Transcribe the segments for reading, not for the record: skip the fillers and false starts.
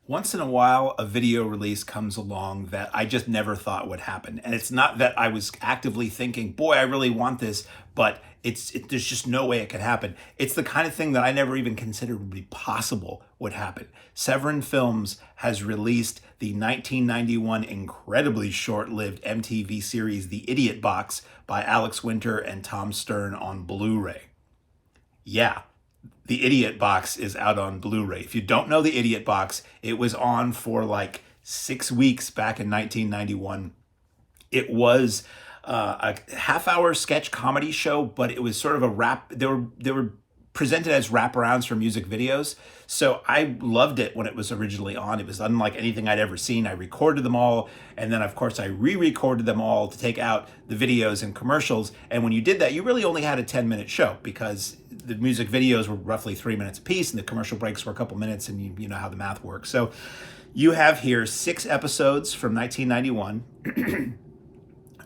Once in a while, a video release comes along that I just never thought would happen. And it's not that I was actively thinking, boy, I really want this, but there's just no way it could happen. It's the kind of thing that I never even considered would be possible would happen. Severin Films has released the 1991 incredibly short-lived MTV series The Idiot Box by Alex Winter and Tom Stern on Blu-ray. Yeah, the Idiot Box is out on Blu-ray. If you don't know the Idiot Box, it was on for like 6 weeks back in 1991. It was a half-hour sketch comedy show, but it was sort of a rap. They were presented as wraparounds for music videos. So I loved it when it was originally on. It was unlike anything I'd ever seen. I recorded them all, and then of course I re-recorded them all to take out the videos and commercials. And when you did that, you really only had a 10-minute show because the music videos were roughly 3 minutes apiece, and the commercial breaks were a couple minutes, and you know how the math works. So you have here 6 episodes from 1991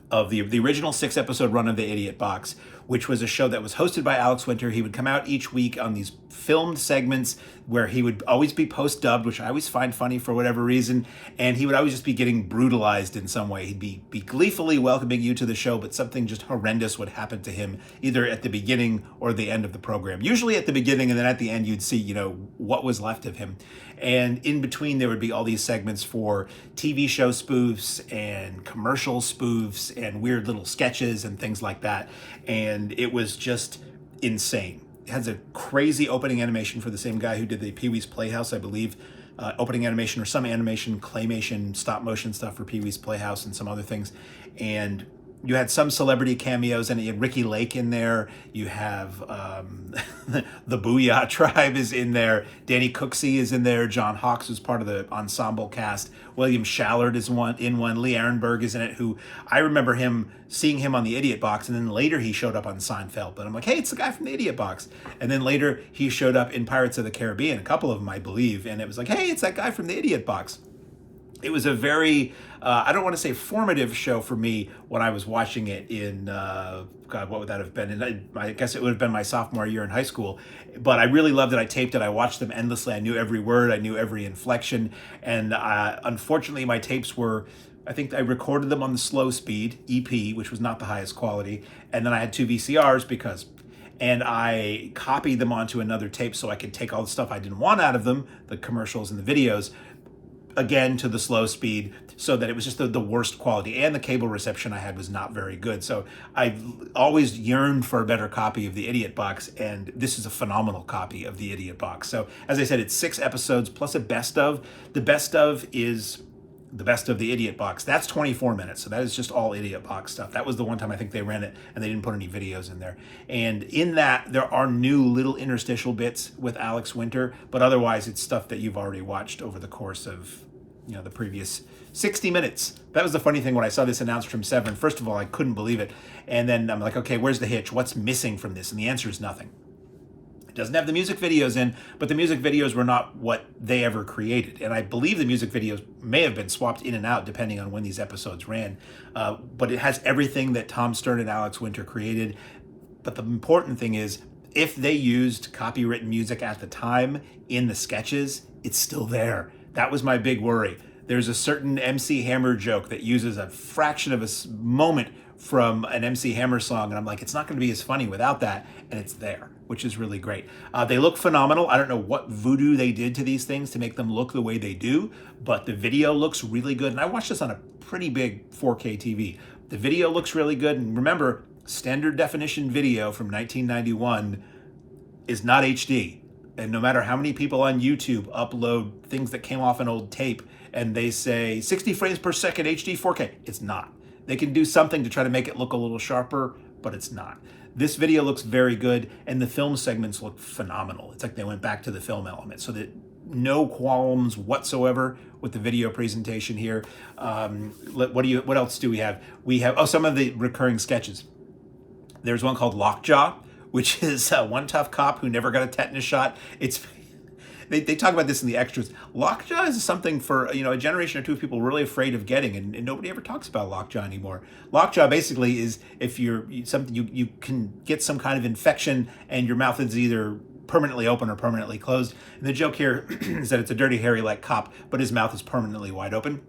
of the original 6-episode run of The Idiot Box, which was a show that was hosted by Alex Winter. He would come out each week on these filmed segments where he would always be post-dubbed, which I always find funny for whatever reason, and he would always just be getting brutalized in some way. He'd be gleefully welcoming you to the show, but something just horrendous would happen to him, either at the beginning or the end of the program. Usually at the beginning, and then at the end you'd see, what was left of him. And in between, there would be all these segments for TV show spoofs and commercial spoofs and weird little sketches and things like that. And it was just insane. It has a crazy opening animation for the same guy who did the Pee-wee's Playhouse, I believe. Opening animation or some animation, claymation, stop motion stuff for Pee-wee's Playhouse and some other things. And you had some celebrity cameos, and you had Ricki Lake in there. You have the Booyah Tribe is in there. Danny Cooksey is in there. John Hawkes was part of the ensemble cast. William Shallard is in one. Lee Arenberg is in it, who I remember seeing him on the Idiot Box, and then later he showed up on Seinfeld. But I'm like, hey, it's the guy from the Idiot Box. And then later he showed up in Pirates of the Caribbean, a couple of them, I believe, and it was like, hey, it's that guy from the Idiot Box. It was a very, I don't want to say formative show for me when I was watching it in, God, what would that have been? And I guess it would have been my sophomore year in high school. But I really loved it. I taped it. I watched them endlessly. I knew every word. I knew every inflection. And unfortunately, my tapes were, I think I recorded them on the slow speed, EP, which was not the highest quality. And then I had 2 VCRs and I copied them onto another tape so I could take all the stuff I didn't want out of them, the commercials and the videos, again to the slow speed, so that it was just the worst quality, and the cable reception I had was not very good. So I always yearned for a better copy of the Idiot Box, and this is a phenomenal copy of the Idiot Box. So as I said, it's 6 episodes plus a best of. The best of is the best of the Idiot Box. That's 24 minutes, so that is just all Idiot Box stuff. That was the one time I think they ran it and they didn't put any videos in there. And in that, there are new little interstitial bits with Alex Winter, but otherwise it's stuff that you've already watched over the course of the previous 60 minutes. That was the funny thing when I saw this announced from Severin. First of all, I couldn't believe it. And then I'm like, okay, where's the hitch? What's missing from this? And the answer is nothing. It doesn't have the music videos in, but the music videos were not what they ever created. And I believe the music videos may have been swapped in and out depending on when these episodes ran. But it has everything that Tom Stern and Alex Winter created. But the important thing is, if they used copywritten music at the time in the sketches, it's still there. That was my big worry. There's a certain MC Hammer joke that uses a fraction of a moment from an MC Hammer song, and I'm like, it's not going to be as funny without that, and it's there, which is really great. They look phenomenal. I don't know what voodoo they did to these things to make them look the way they do, but the video looks really good, and I watched this on a pretty big 4K TV. The video looks really good, and remember, standard definition video from 1991 is not HD. And no matter how many people on YouTube upload things that came off an old tape and they say 60 frames per second HD 4K, it's not. They can do something to try to make it look a little sharper, but it's not. This video looks very good, and the film segments look phenomenal. It's like they went back to the film element, so that no qualms whatsoever with the video presentation here. What else do we have? We have some of the recurring sketches. There's one called Lockjaw, which is one tough cop who never got a tetanus shot. They talk about this in the extras. Lockjaw is something for a generation or two of people really afraid of getting, and nobody ever talks about lockjaw anymore. Lockjaw basically is if you can get some kind of infection and your mouth is either permanently open or permanently closed. And the joke here is that it's a Dirty Harry like cop, but his mouth is permanently wide open.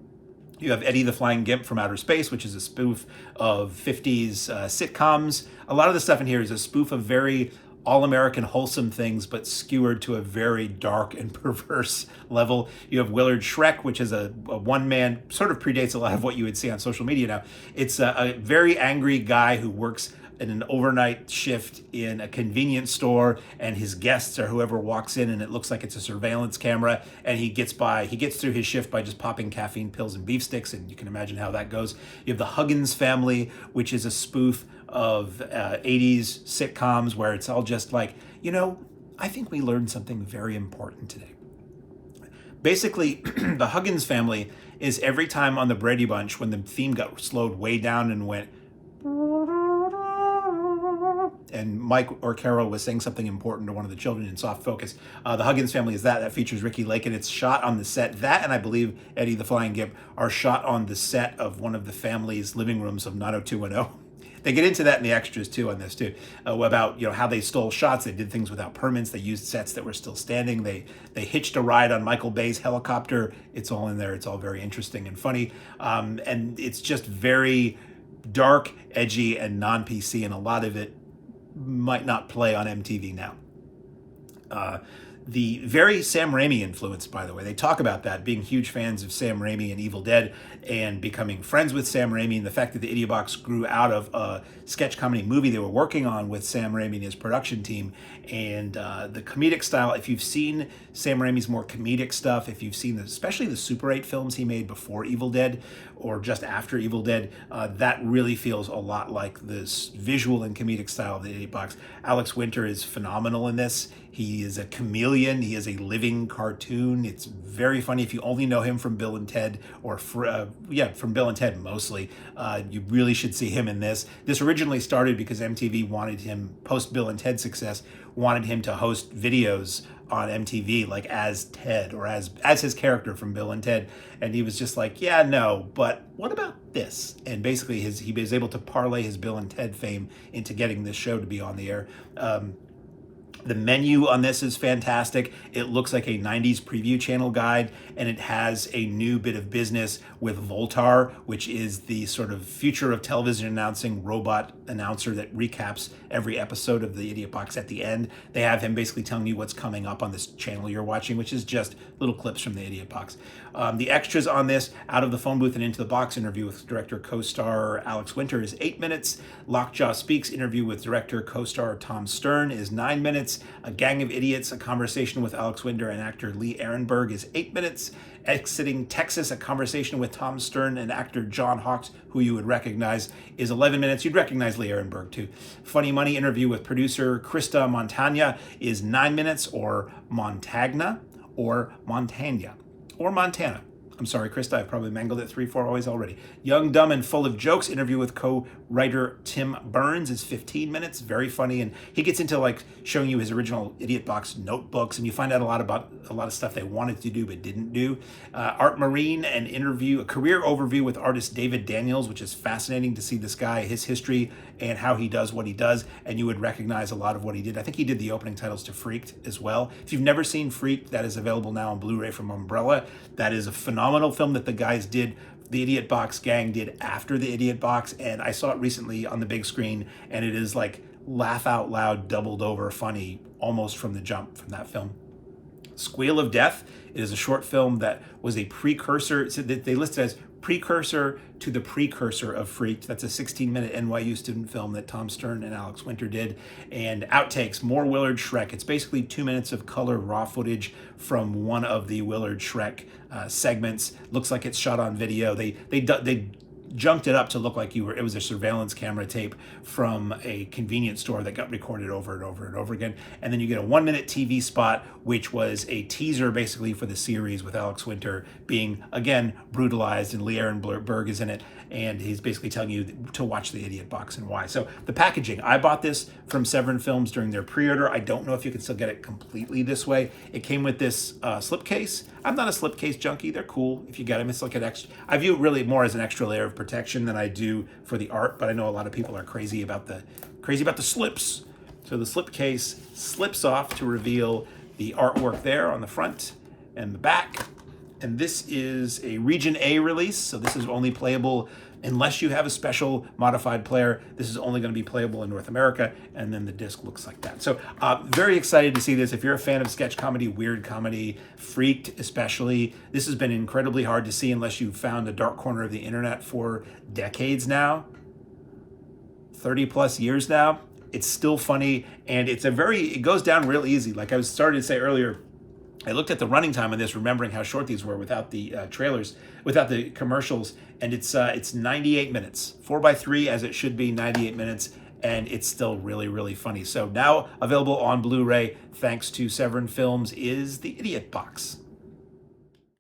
You have Eddie the Flying Gimp from Outer Space, which is a spoof of 50s sitcoms. A lot of the stuff in here is a spoof of very all-American wholesome things, but skewered to a very dark and perverse level. You have Willard Shrek, which is a one-man, sort of predates a lot of what you would see on social media now. It's a very angry guy who works in an overnight shift in a convenience store, and his guests are whoever walks in, and it looks like it's a surveillance camera, and he gets through his shift by just popping caffeine pills and beef sticks, and you can imagine how that goes. You have the Huggins Family, which is a spoof of 80s sitcoms where it's all just like, I think we learned something very important today. Basically, the Huggins Family is every time on the Brady Bunch when the theme got slowed way down and went, and Mike or Carol was saying something important to one of the children in soft focus. The Huggins Family is that features Ricki Lake, and it's shot on the set. That, and I believe Eddie the Flying Gimp, are shot on the set of one of the family's living rooms of 90210. They get into that in the extras too on this too, about how they stole shots. They did things without permits. They used sets that were still standing. They hitched a ride on Michael Bay's helicopter. It's all in there. It's all very interesting and funny, and it's just very dark, edgy, and non-PC, and a lot of it might not play on MTV now. The very Sam Raimi influence, by the way. They talk about that, being huge fans of Sam Raimi and Evil Dead, and becoming friends with Sam Raimi, and the fact that the Idiot Box grew out of a sketch comedy movie they were working on with Sam Raimi and his production team. And the comedic style, if you've seen Sam Raimi's more comedic stuff, if you've seen especially the Super 8 films he made before Evil Dead or just after Evil Dead, that really feels a lot like this visual and comedic style of the Idiot Box. Alex Winter is phenomenal in this. He is a chameleon. He is a living cartoon. It's very funny. If you only know him from Bill and Ted, or from Bill and Ted mostly, you really should see him in this. This originally started because MTV wanted him, post Bill and Ted success, wanted him to host videos on MTV, like as Ted or as his character from Bill and Ted. And he was just like, yeah, no, but what about this? And basically he was able to parlay his Bill and Ted fame into getting this show to be on the air. The menu on this is fantastic. It looks like a 90s preview channel guide, and it has a new bit of business with Voltar, which is the sort of future of television announcing robot announcer that recaps every episode of the Idiot Box at the end. They have him basically telling you what's coming up on this channel you're watching, which is just little clips from the Idiot Box. The extras on this, Out of the Phone Booth and Into the Box interview with director co-star Alex Winter is 8 minutes. Lockjaw Speaks interview with director co-star Tom Stern is 9 minutes. A Gang of Idiots, a conversation with Alex Winter and actor Lee Arenberg is 8 minutes. Exiting Texas, a conversation with Tom Stern and actor John Hawkes, who you would recognize, is 11 minutes. You'd recognize Lee Arenberg too. Funny Money interview with producer Krista Montagna is 9 minutes, or Montagna, or Montagna, or Montana. I'm sorry, Krista, I've probably mangled it 3-4 ways already. Young, Dumb, and Full of Jokes interview with co-writer Tim Burns is 15 minutes. Very funny, and he gets into like showing you his original Idiot Box notebooks, and you find out a lot about a lot of stuff they wanted to do but didn't do. Art Marine, an interview, a career overview with artist David Daniels, which is fascinating to see this guy, his history, and how he does what he does, and you would recognize a lot of what he did. I think he did the opening titles to Freaked as well. If you've never seen Freaked, that is available now on Blu-ray from Umbrella. That is a phenomenal film that the guys did, the Idiot Box gang did after the Idiot Box, and I saw it recently on the big screen, and it is like laugh out loud, doubled over funny almost from the jump from that film. Squeal of Death is a short film that was a precursor, so they listed as precursor to the precursor of Freaked. That's a 16-minute NYU student film that Tom Stern and Alex Winter did. And outtakes, more Willard Shrek. It's basically 2 minutes of color raw footage from one of the Willard Shrek segments. Looks like it's shot on video. They junked it up to look like it was a surveillance camera tape from a convenience store that got recorded over and over and over again. And then you get a 1-minute TV spot, which was a teaser basically for the series with Alex Winter being, again, brutalized, and Lee Arenberg is in it. And he's basically telling you to watch the Idiot Box and why. So the packaging, I bought this from Severin Films during their pre-order. I don't know if you can still get it completely this way. It came with this slipcase. I'm not a slipcase junkie. They're cool if you get them. It's like an extra. I view it really more as an extra layer of protection than I do for the art. But I know a lot of people are crazy about the slips. So the slipcase slips off to reveal the artwork there on the front and the back. And this is a Region A release, so this is only playable unless you have a special modified player. This is only going to be playable in North America, and then the disc looks like that. So very excited to see this. If you're a fan of sketch comedy, weird comedy, Freaked especially, this has been incredibly hard to see unless you've found a dark corner of the internet for decades now, 30 plus years now. It's still funny, and it goes down real easy. Like I was starting to say earlier, I looked at the running time on this, remembering how short these were without the trailers, without the commercials, and it's 98 minutes, 4x3 as it should be, 98 minutes, and it's still really, really funny. So now available on Blu-ray, thanks to Severin Films, is The Idiot Box.